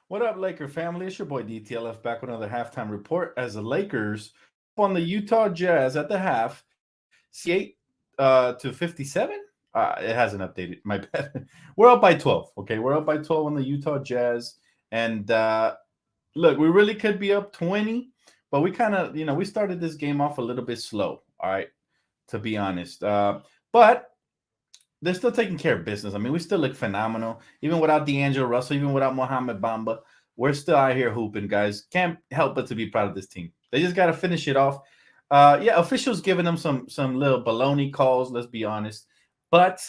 What up, Laker family? It's your boy DTLF back with another halftime report as the Lakers on the Utah Jazz at the half, 68 to 57. It hasn't updated. My bad. We're up by 12. Okay, we're up by 12 on the Utah Jazz, and look, we really could be up 20, but we kind of, we started this game off a little bit slow. All right, to be honest, but they're still taking care of business. I mean, we still look phenomenal, even without D'Angelo Russell, even without Mohamed Bamba. We're still out here hooping, guys. Can't help but to be proud of this team. They just got to finish it off. Yeah, officials giving them some little baloney calls. Let's be honest, but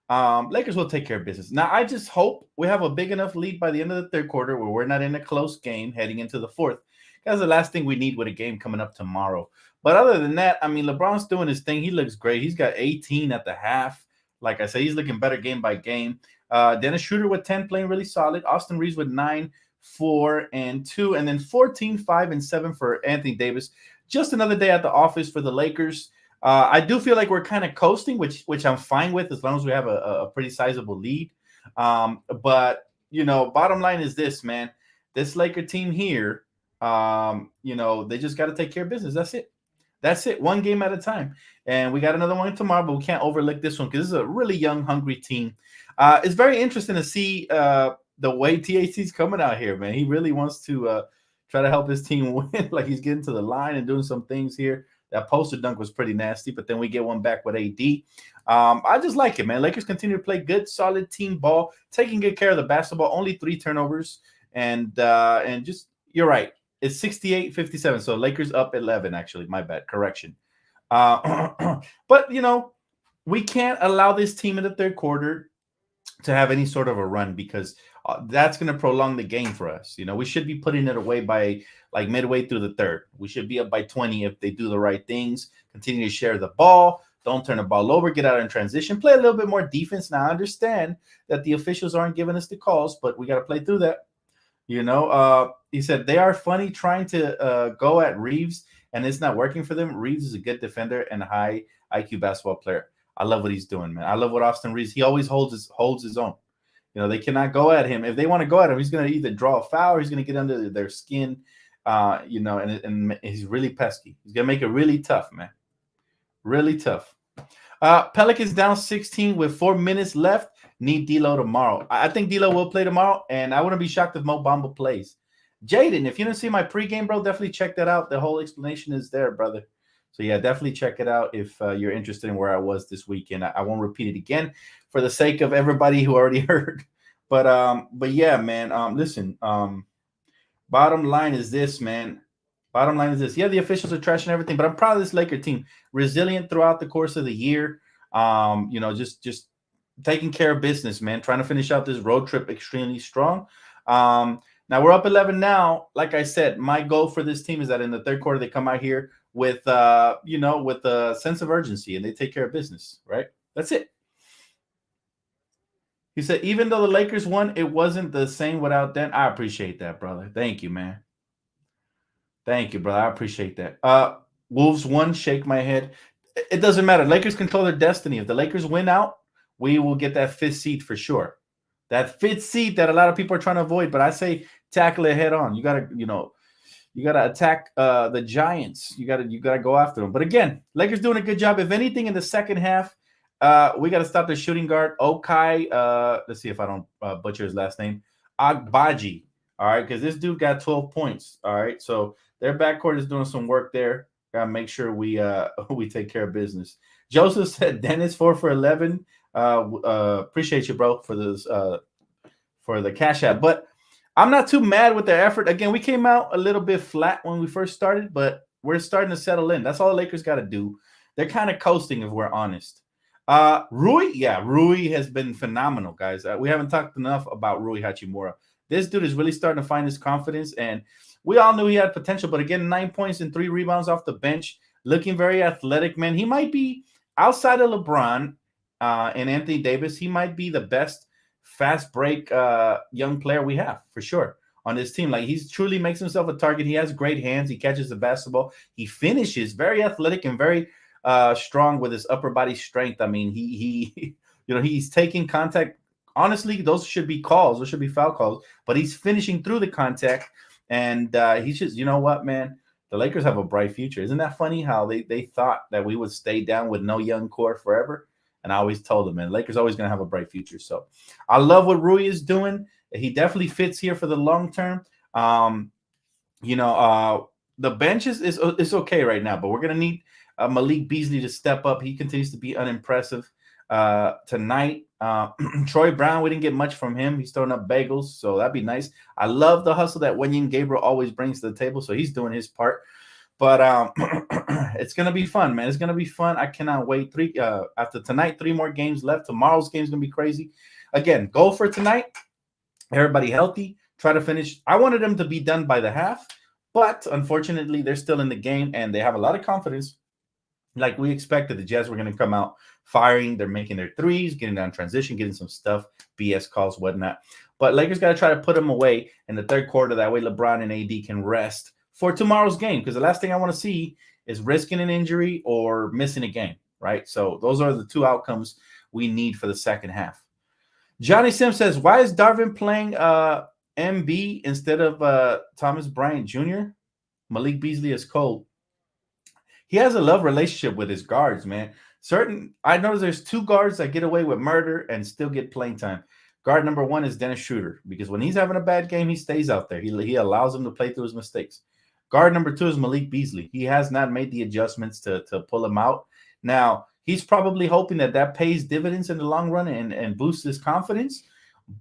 Lakers will take care of business. Now, I just hope we have a big enough lead by the end of the third quarter where we're not in a close game heading into the fourth. That's the last thing we need with a game coming up tomorrow. But other than that, I mean, LeBron's doing his thing. He looks great. He's got 18 at the half. Like I said, he's looking better game by game. Dennis Schroeder with 10 playing really solid. Austin Reeves with 9, 4, and 2. And then 14, 5, and 7 for Anthony Davis. Just another day at the office for the Lakers. I do feel like we're kind of coasting, which I'm fine with as long as we have a pretty sizable lead. But, bottom line is this, man. This Laker team here, they just got to take care of business. That's it. That's it. One game at a time. And we got another one tomorrow, but we can't overlook this one because this is a really young, hungry team. It's very interesting to see the way THC's coming out here, man. He really wants to try to help his team win. Like he's getting to the line and doing some things here. That poster dunk was pretty nasty, but then we get one back with AD. I just like it, man. Lakers continue to play good, solid team ball, taking good care of the basketball. Only 3 turnovers. And just, you're right. It's 68-57. So Lakers up 11, actually. My bad. Correction. But, we can't allow this team in the third quarter to have any sort of a run because that's going to prolong the game for us. We should be putting it away by like midway through the third. We should be up by 20 if they do the right things, continue to share the ball, don't turn the ball over, get out in transition, play a little bit more defense. Now, I understand that the officials aren't giving us the calls, but we got to play through that. He said they are funny trying to go at Reeves and it's not working for them. Reeves is a good defender and a high IQ basketball player. I love what he's doing, man. I love what Austin Reeves. He always holds his own. They cannot go at him. If they want to go at him, he's going to either draw a foul or he's going to get under their skin. And he's really pesky. He's going to make it really tough, man. Really tough. Pelicans down 16 with 4 minutes left. Need D'Lo tomorrow. I think D'Lo will play tomorrow, and I wouldn't be shocked if Mo Bamba plays. Jaden, if you didn't see my pregame, bro, definitely check that out. The whole explanation is there, brother. So, yeah, definitely check it out if you're interested in where I was this weekend. I won't repeat it again for the sake of everybody who already heard. But yeah, man, listen, bottom line is this, man. Bottom line is this. Yeah, the officials are trashing everything, but I'm proud of this Laker team. Resilient throughout the course of the year. Just taking care of business, man. Trying to finish out this road trip extremely strong. Now we're up 11 now. Like I said, my goal for this team is that in the third quarter they come out here with with a sense of urgency and they take care of business, right? That's it. He said, even though the Lakers won, it wasn't the same without Dan. I appreciate that, brother. Thank you, man. Thank you, brother. I appreciate that. Wolves won. Shake my head. It doesn't matter. Lakers control their destiny. If the Lakers win out, we will get that 5th seed for sure. That 5th seed that a lot of people are trying to avoid. But I say tackle it head on. You gotta attack the Giants. You gotta go after them. But again, Lakers doing a good job. If anything, in the second half, we got to stop the shooting guard, Okai. Let's see if I don't butcher his last name. Agbaji. All right, because this dude got 12 points. All right, so their backcourt is doing some work there. Gotta make sure we take care of business. Joseph said Dennis 4 for 11. Appreciate you, bro, for this for the cash app. But I'm not too mad with their effort. Again, we came out a little bit flat when we first started, but we're starting to settle in. That's all the Lakers got to do. They're kind of coasting, if we're honest. Rui has been phenomenal, guys. We haven't talked enough about Rui Hachimura. This dude is really starting to find his confidence, and we all knew he had potential. But again, 9 points and 3 rebounds off the bench, looking very athletic, man. He might be, outside of LeBron and Anthony Davis, he might be the best fast break young player we have for sure on this team. Like, he truly makes himself a target. He has great hands. He catches the basketball. He finishes, very athletic and very strong with his upper body strength. I mean, he he's taking contact honestly, those should be calls. Those should be foul calls. But he's finishing through the contact, and he's just, you know what, man? The Lakers have a bright future. Isn't that funny how they thought that we would stay down with no young core forever? And I always told them, man, Lakers always going to have a bright future. So I love what Rui is doing. He definitely fits here for the long term. You know, the bench is okay right now, but we're going to need Malik Beasley to step up. He continues to be unimpressive tonight. Troy Brown, we didn't get much from him. He's throwing up bagels, so that'd be nice. I love the hustle that Wenyen Gabriel always brings to the table, so he's doing his part. But it's gonna be fun, man. It's gonna be fun. I cannot wait. After tonight, 3 more games left. Tomorrow's game's gonna be crazy. Again, goal for tonight. Everybody healthy. Try to finish. I wanted them to be done by the half, but unfortunately, they're still in the game and they have a lot of confidence. Like we expected, the Jazz were going to come out firing. They're making their threes, getting down transition, getting some stuff, BS calls, whatnot. But Lakers got to try to put them away in the third quarter. That way LeBron and AD can rest for tomorrow's game. Because the last thing I want to see is risking an injury or missing a game, right? So those are the 2 outcomes we need for the second half. Johnny Sim says, why is Darvin playing MB instead of Thomas Bryant Jr.? Malik Beasley is cold. He has a love relationship with his guards, man. I notice there's 2 guards that get away with murder and still get playing time. Guard number 1 is Dennis Schroeder, because when he's having a bad game, he stays out there. He allows him to play through his mistakes. Guard number 2 is Malik Beasley. He has not made the adjustments to pull him out. Now, he's probably hoping that pays dividends in the long run and boosts his confidence,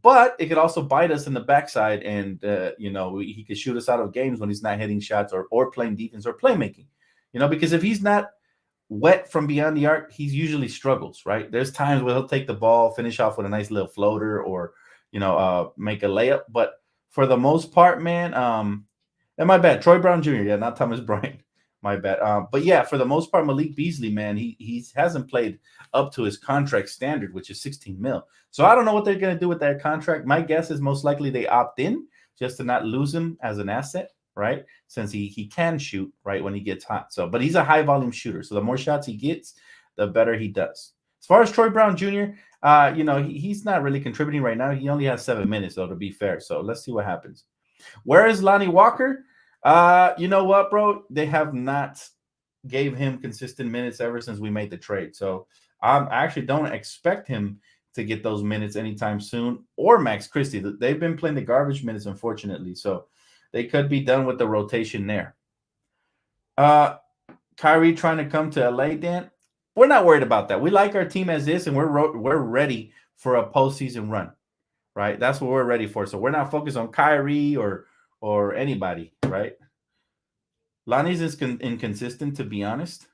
but it could also bite us in the backside, and he could shoot us out of games when he's not hitting shots or playing defense or playmaking. Because if he's not wet from beyond the arc, he usually struggles, right? There's times where he'll take the ball, finish off with a nice little floater, or make a layup. But for the most part, man, and my bad, Troy Brown Jr., yeah, not Thomas Bryant, my bad. But yeah, for the most part, Malik Beasley, man, he hasn't played up to his contract standard, which is $16 million. So I don't know what they're going to do with that contract. My guess is most likely they opt in just to not lose him as an asset, right? Since he can shoot, right, when he gets hot. So, but he's a high volume shooter. So the more shots he gets, the better he does. As far as Troy Brown Jr., he's not really contributing right now. He only has 7 minutes, though, to be fair. So let's see what happens. Where is Lonnie Walker? You know what, bro? They have not gave him consistent minutes ever since we made the trade. So I actually don't expect him to get those minutes anytime soon, or Max Christie. They've been playing the garbage minutes, unfortunately. So they could be done with the rotation there. Kyrie trying to come to LA, Dan. We're not worried about that. We like our team as is, and we're ready for a postseason run, right? That's what we're ready for. So we're not focused on Kyrie or anybody, right? Lonnie's inconsistent, to be honest.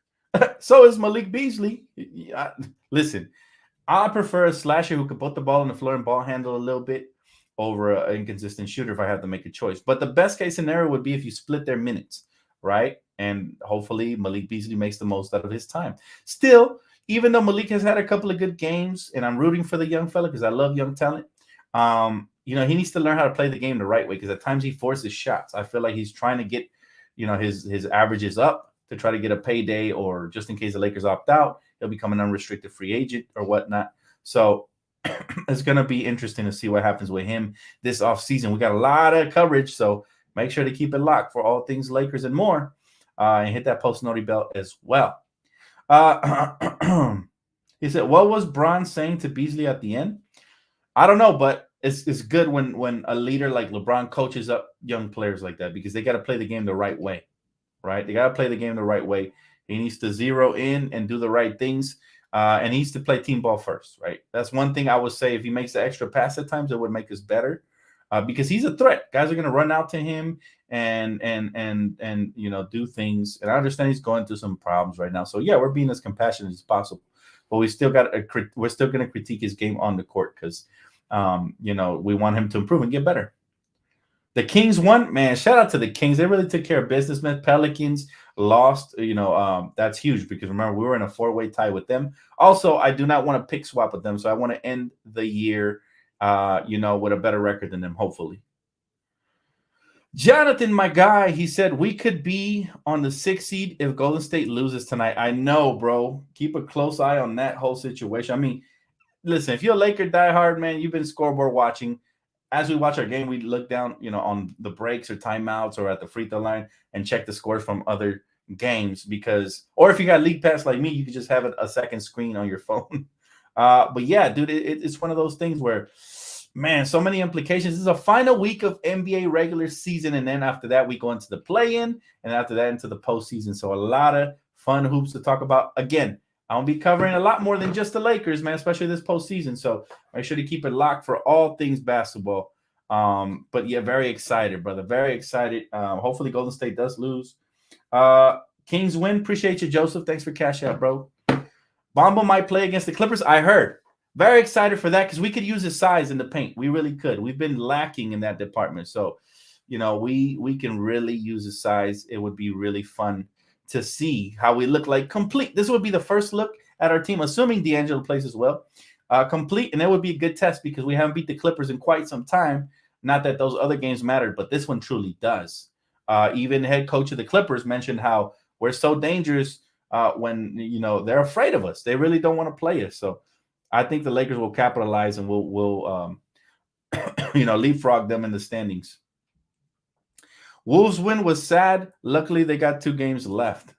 So is Malik Beasley. Listen, I prefer a slasher who can put the ball on the floor and ball handle a little bit over an inconsistent shooter if I have to make a choice. But the best case scenario would be if you split their minutes, right? And hopefully Malik Beasley makes the most out of his time. Still, even though Malik has had a couple of good games, and I'm rooting for the young fella because I love young talent, he needs to learn how to play the game the right way, because at times he forces shots. I feel like he's trying to get, his averages up to try to get a payday, or just in case the Lakers opt out, he'll become an unrestricted free agent or whatnot. So it's going to be interesting to see what happens with him this offseason. We got a lot of coverage, so make sure to keep it locked for all things Lakers and more, and hit that post noti bell as well. He said, what was Bron saying to Beasley at the end? I don't know, but it's good when a leader like LeBron coaches up young players like that, because they got to play the game the right way, right? They got to play the game the right way. He needs to zero in and do the right things, and he needs to play team ball first, right? That's one thing I would say. If he makes the extra pass at times, it would make us better, because he's a threat. Guys are going to run out to him and do things. And I understand he's going through some problems right now. So yeah, we're being as compassionate as possible, but we're still going to critique his game on the court, because we want him to improve and get better. The Kings won, man. Shout out to the Kings. They really took care of business, man. Pelicans lost, that's huge, because remember, we were in a 4-way tie with them. Also, I do not want to pick swap with them, so I want to end the year, with a better record than them, hopefully. Jonathan, my guy, he said we could be on the 6th seed if Golden State loses tonight. I know, bro. Keep a close eye on that whole situation. I mean, listen, if you're a Laker diehard, man, you've been scoreboard watching. As we watch our game, we look down, on the breaks or timeouts or at the free throw line and check the scores from other games or if you got League Pass like me, you could just have a second screen on your phone. But yeah, dude, it's one of those things where, man, so many implications. This is a final week of NBA regular season, and then after that, we go into the play-in, and after that, into the postseason. So a lot of fun hoops to talk about. Again, I'll be covering a lot more than just the Lakers, man, especially this postseason. So make sure to keep it locked for all things basketball. But yeah, very excited, brother. Very excited. Hopefully Golden State does lose. Kings win. Appreciate you, Joseph. Thanks for cash out, bro. Bombo might play against the Clippers. I heard. Very excited for that because we could use his size in the paint. We really could. We've been lacking in that department. So, we can really use his size. It would be really fun to see how we look like complete. This would be the first look at our team, assuming D'Angelo plays as well. Complete, and that would be a good test because we haven't beat the Clippers in quite some time. Not that those other games mattered, but this one truly does. Even head coach of the Clippers mentioned how we're so dangerous when they're afraid of us. They really don't want to play us. So I think the Lakers will capitalize and we'll leapfrog them in the standings. Wolves win was sad. Luckily, they got 2 games left.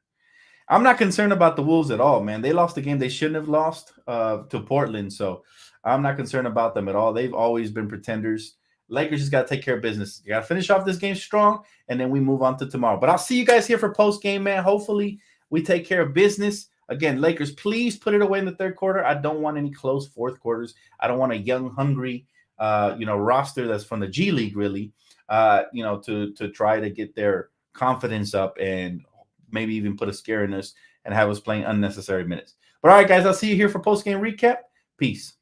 I'm not concerned about the Wolves at all, man. They lost a game they shouldn't have lost to Portland, so I'm not concerned about them at all. They've always been pretenders. Lakers just got to take care of business. You got to finish off this game strong, and then we move on to tomorrow. But I'll see you guys here for post-game, man. Hopefully, we take care of business. Again, Lakers, please put it away in the third quarter. I don't want any close fourth quarters. I don't want a young, hungry, roster that's from the G League, really, to try to get their confidence up and maybe even put a scare in us and have us playing unnecessary minutes. But all right, guys, I'll see you here for post-game recap. Peace.